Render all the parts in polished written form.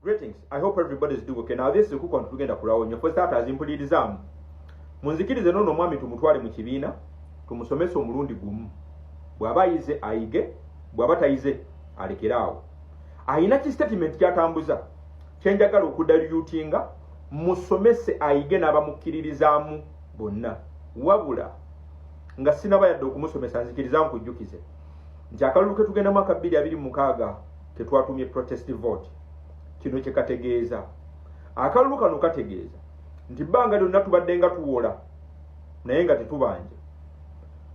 Greetings. I hope everybody's doing okay. Now this is kuko tugenda kulawo nyo for starters impulirizamu. Munzikirize nono mwami tumutwale mu kibiina tumusomese omulundi gumu. Bwaba yize ayige, bwaba tayize alekerawo. Ayina ki statement kyatambuza. Kyenjagala okudalyutinga musomese ayige n'abamukiririzaamu bonna. Wabula nga sinaba yadde okumusomesa nzikirizamu kujjukize. Nti akalulu ke tugenda mwaka 2026 tetwatumye protest vote. Kino kye kategeeza. Akalulu kano kategeeza nti bbanga lyonna tubadde nga tuwola naye nga tetubanja.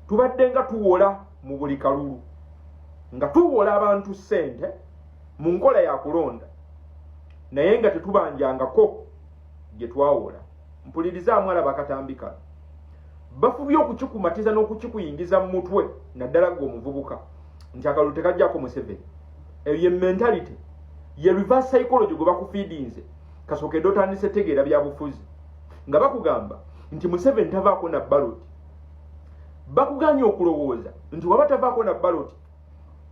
Tubadde nga tuwola mu buli kalulu nga tuwola abantu ssente mu nkola ya kulonda naye nga tetubanjangako gye twawola. Mpulirizaamu alaba akatambi kano. Bafubye okukikumatiza n'okukikuyingiza mu mutwe naddala gwe omuvubuka nti akalulu tekajjako Museveni. Eyo ye mentality ye reverse psychology gwe bakufeedinze kasookedde otandise tegeera bya bufuzi nga bakugamba nti Museveni tavaako na ballot. Bakuganya okulowooza nti waba tavaako na ballot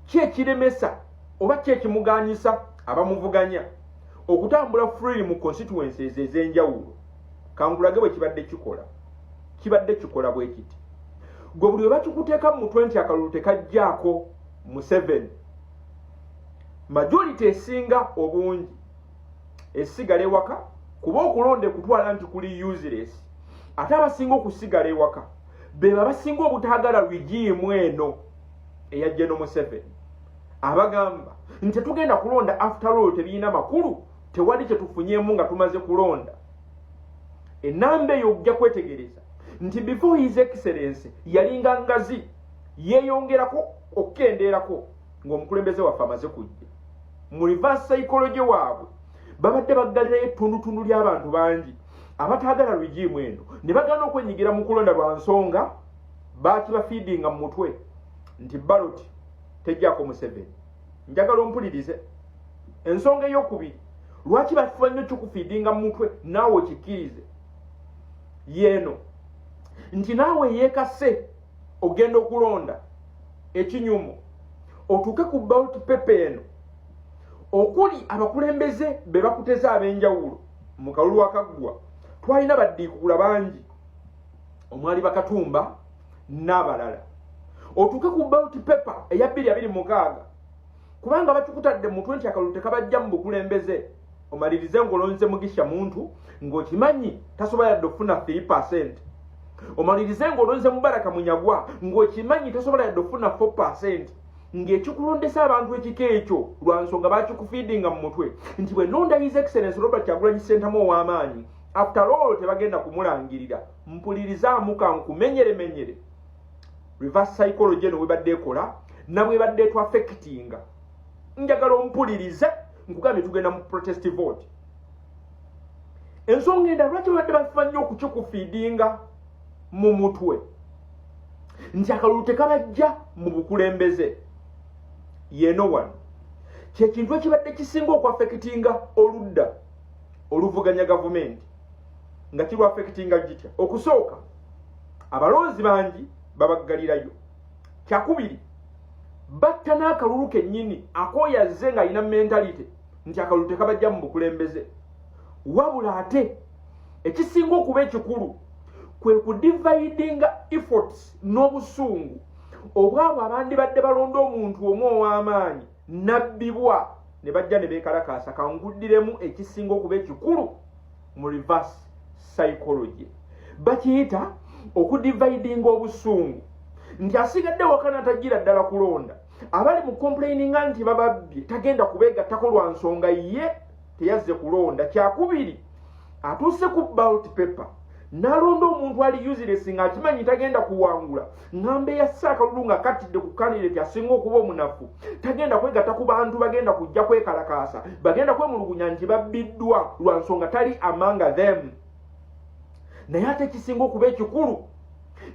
ki ekiremesa oba ki ekimuganyisa abamuvuganya okutambula freely mu constituencies ez'enjawulo. Kangulage bwe kibadde kikola bwe kiti. Gwe buli we bakikuteeka mu mutwe nti akalulu tekajjaako Museveni, majority esinga obungi esigala ewaka kuba okulonda kutwala nti kuli useless. Ate abasinga okusigala ewaka beba basinga obutaagala regime eno eya General Museveni. Abagamba nti tugenda kulonda after all tebiina makulu tewali kyetufunyeemu nga tumaze kulonda. Enamba eyo ojja kwetegereza nti before his excellency yalinga ngazi yeeyongerako okukendeerako ng'omukulembeze waffe amaze kujja. Mu reverse psychology waabwe babadde baggalirayo ettundutundu ly'abantu bangi abataagala regime eno ne bagana okwenyigira mu kulonda lwa nsonga bakibafeedinga mu mutwe nti ballot tejjaako Museveni. Njagala ompulirize ensonga ey'okubiri lwaki bafuba nnyo kikufeedinga mu mutwe naawe okikkirize yeeno nti naawe yeekase ogenda okulonda ekinyumo otuuke ku ballot paper eno okuli abakulembeze be bakuteza ab'enjawulo mu kalulu akaggwa. Twalina baddiikula bangi omwali Bakatumba n'abalala. Otuuke ku ballot paper eya 2026 kubanga bakikutadde mu mutwe nti akalulu tekabajja mu bukulembeze omalirize ng'olonze Mugisha Muntu ng'okimanyi tasobola yadde okufuna 3%. Omalirize ng'olonze Mubaraka Munyagwa ng'okimanyi tasobola yadde okufuna 4%. Ng'ekikulondesa abantu ekika ekyo lwa nsonga bakikufeedinga mu mutwe nti bwe nonda his excellence Robert Kyagulanyi Ssentamu ow'amaanyi after all tebagenda kumulangirira. Mpulirizaamu kankumenyere reverse psychology eno webadde ekola na bwebadde etwafectinga. Njagala ompulirize nkugambye tugenda mu protest vote. Ensonga endala lwaki babadde bafa nnyo okukikufeedinga mu mutwe nti akalulu tekabajja mu bukulembeze yeeno wano kyekintu ekibadde kisinga okwafekitinga oludda oluvuganya gavumenti nga kirwafekitinga gitya. Okusooka abalonzi bangi babaggalirayo. Kyakubiri batta n'akalulu kennyini akooyazze nga alina mentality nti akalulu tekabajja mu bukulembeze. Wabula ate ekisinga okuba ekikulu kwe kudividinga efforts n'obusungu obwabo abandi badde balonda omuntu omu ow'amaanyi nabbibwa ne bajja ne beekalakaasa. Kanguddiremu ekisinga okuba ekikulu mu reverse psychology bakiyita okudividinga obusungu nti asigadde wakana tajjira ddala kulonda abali mu complaininga nti bababbye tagenda kubeegattako lwa nsonga ye teyazze kulonda. Kyakubiri atuuse ku ballot paper nalonda omuntu ali useless nga akimanyi tagenda kuwangula ngambe yasse akalulu nga kattidde ku candidate asinga okuba omunafu tagenda kwegatta ku bantu bagenda kujja kwekalakaasa bagenda kwemulugunya nti babbiddwa lwa nsonga tali amanga them. Naye ate ekisinga okuba ekikulu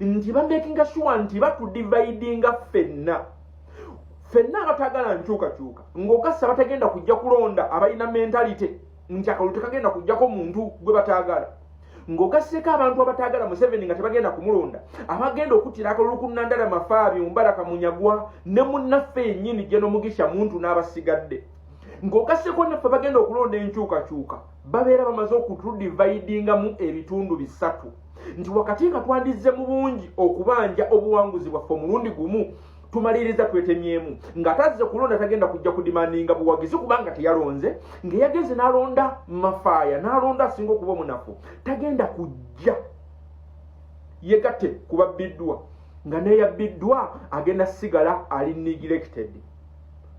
nti bamakinga sure nti batudividinga ffenna abataagala nkyukakyuka ng'ogassa batagenda kujja kulonda abalina mentality nti akalulu tekagenda kujjako muntu gwe bataagala ng'ogasseko abantu abataagala Museveni nga tebagenda kumulonda abagenda okuttira akalulu ku Nandala Mafaabi Mubaraka Munyagwa ne munnaffe yennyini General Mugisha Muntu n'abasigadde. ng'ogasseko naffe bagenda okulonda enkyukakyuka babeera bamaze okutudividingamu ebitundu bisatu nti wakati nga twandizze mu bungi okubanja obuwanguzi bwaffe omulundi gumu tumaliriza twetemyemu ng'atazze kulonda tagenda kujja kudimandinga buwagizi kubanga teyalonze ng'eyageze n'alonda mafaaya n'alonda asinga okuba omunafu tagenda kujja yegatte kubabbiddwa nga neeyabbiddwa agenda sigala ali neglected.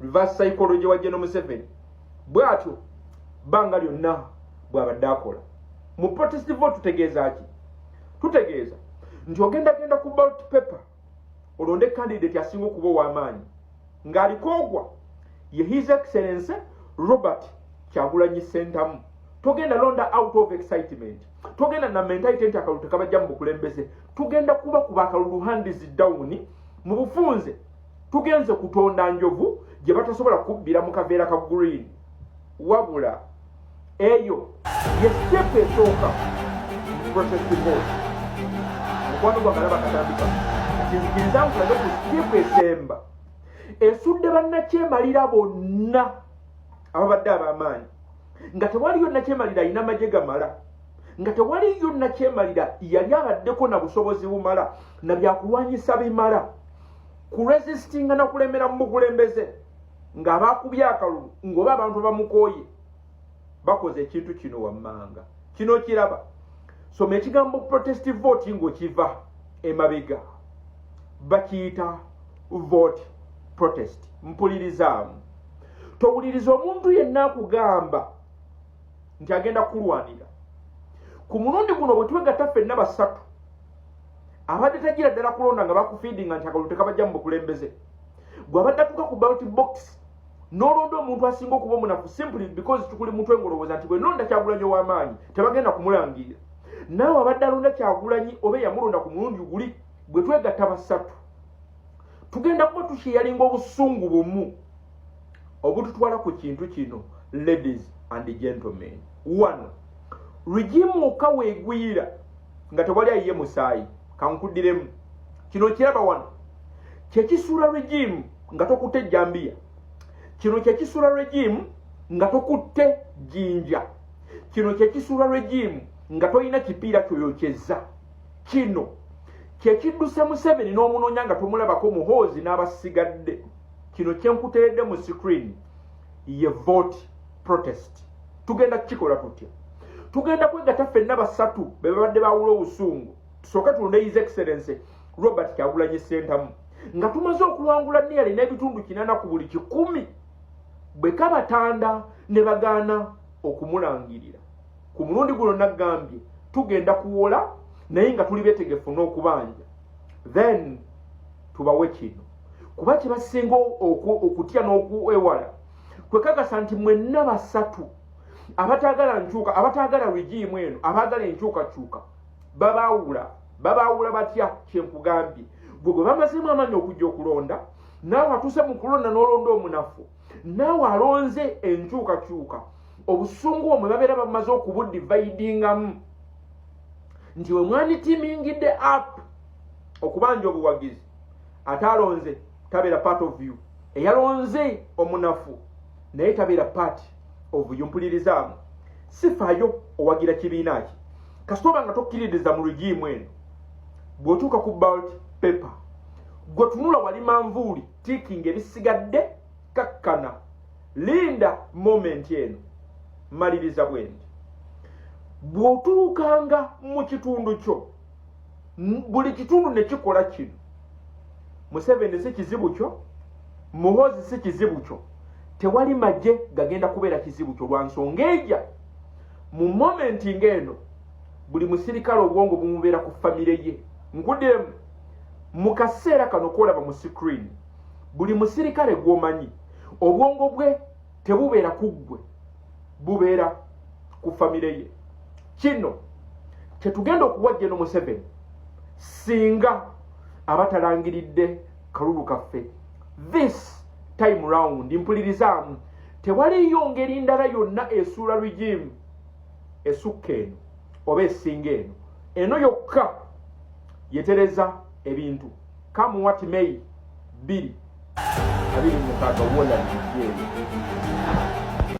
Reverse psychology wa General Museveni bw'atyo bbanga lyonna bw'abadde akola mu protest vote. Tutegeeza ki? Tutegeeza nti ogenda ku ballot paper olonde candidate asinga okuba ow'amaanyi ng'alikoogwa ye His Excellency Robert Kyagulanyi Ssentamu. Togenda londa out of excitement, togenda na mentality nti akalulu tekabajja mu bukulembeze, tugenda kuba akalulu hands down mu bufunze. Tugenze kutonda njovu gye batasobola kubbira mu kaveera ka green, wabula eyo ye step esooka protest vote. Mukwano gwange alaba katambika kinzikiriza nkulabe ku step esemba esudde bannakyemalira bonna ababadde ab'amaanyi nga tewaliyo nakyemalira alina amagye gamala, nga tewaliyo nakyemalira yali abaddeko na busobozi bumala na byakulwanyisa bimala kuresistinga nakulemera mu bukulembeze ng'abaakubye akalulu ng'oba abantu bamukooye bakoze ekintu kino wammanga kino kiraba. Soma ekigambo protest vote ng'okiva emabega bakiyita vote protest. Mpulirizaamu, towuliriza omuntu yenna akugamba nti agenda kulwanira ku mulundi guno bwe twegatta ffenna basatu abadde tagira ddala kulonda nga bakufiidinga nti akalulu tekabajja mu bukulembeze gw'abadde atuuka ku ballot box n'olonda omuntu asinga okuba omunafu simply because tukuli muntu engolowooza nti bwe nonda Kyagulanyi ow'amaanyi tebagenda kumulangirira. Naawe abadde alonda Kyagulanyi oba yamulonda ku mulundi guli bwe twegatta basatu tugenda kuba tukiyalinga obusungu bumu obututwala ku kintu kino. Ladies and gentlemen, one, regime muka weegwira nga tewali ayiye musaayi kankuddiremu kino kiraba wano kyekisuula regime nga tokutte Jambiya, kino kyekisuula regime nga tokutte Jinja, kino kyekisuula regime nga toyina kipiira kyoyokyeza, kino kyekidduse Museveni n'omunoonya nga tomulabako muhoozi n'abasigadde. Kino kyenkuteredde mu screen ye vote protest. Tugenda kukikola tutya? Tugenda kwegatta ffenna basatu be babadde bawula obusungu tusooke tulonde His Excellency Robert Kyagulanyi Ssentamu nga tumaze okuwangula nearly n'ebitundu 80 ku buli 100 bwe kabatanda ne bagaana okumulangirira. Ku mulundi guno nagambye tugenda kuwola naye nga tuli beetegefu n'okubanja, then tubawe kino kuba kye basinga okutya n'okwewala kwekakasa nti mwenna basatu abatagala nkyuka, abatagala regime eno, abagala enkyukakyuka babaawula batya kyenkugambye gwe gwe bamazemu amaanyi okujja okulonda naawe atuuse mu kulonda n'olonda omunafu naawe alonze enkyukakyuka obusungu omwe babeera bamaze okubudividingamu nti we mwanditimingidde up okubanja obuwagizi ate alonze tabeera part of you, eyalonze omunafu naye tabeera part of you. Mpulirizaamu, sifaayo owagira kibiina ki kasitoba nga tokkiririza mu regime eno bw'otuuka ku ballot paper gwe tunula wali manvuuli tiikinga ebisigadde kakkana. Linda moment eno maliriza bwendi bw'otuukanga mu kitundu kyo buli kitundu ne kikola kino. Museveni si kizibu kyo, Muhoozi si kizibu kyo, tewali magye gagenda kubeera kizibu kyo lwa nsonga ejja mu momenti ng'eno buli musirikale obwongo bumubeera ku famire ye. Nkuddemu mu kaseera kano koolaba mu screen buli musirikale gw'omanyi obwongo bwe tebubeera ku ggwe, bubeera ku famire ye. Kino kyetugenda okuwa General Museveni singa abatalangiridde kalulu kaffe this time round. Mpulirizaamu, tewaliyo ngeri ndala yonna esuula regime esukka eno oba esinga eno yokka yetereza ebintu. Come what may, 2 26 wola nijeeri.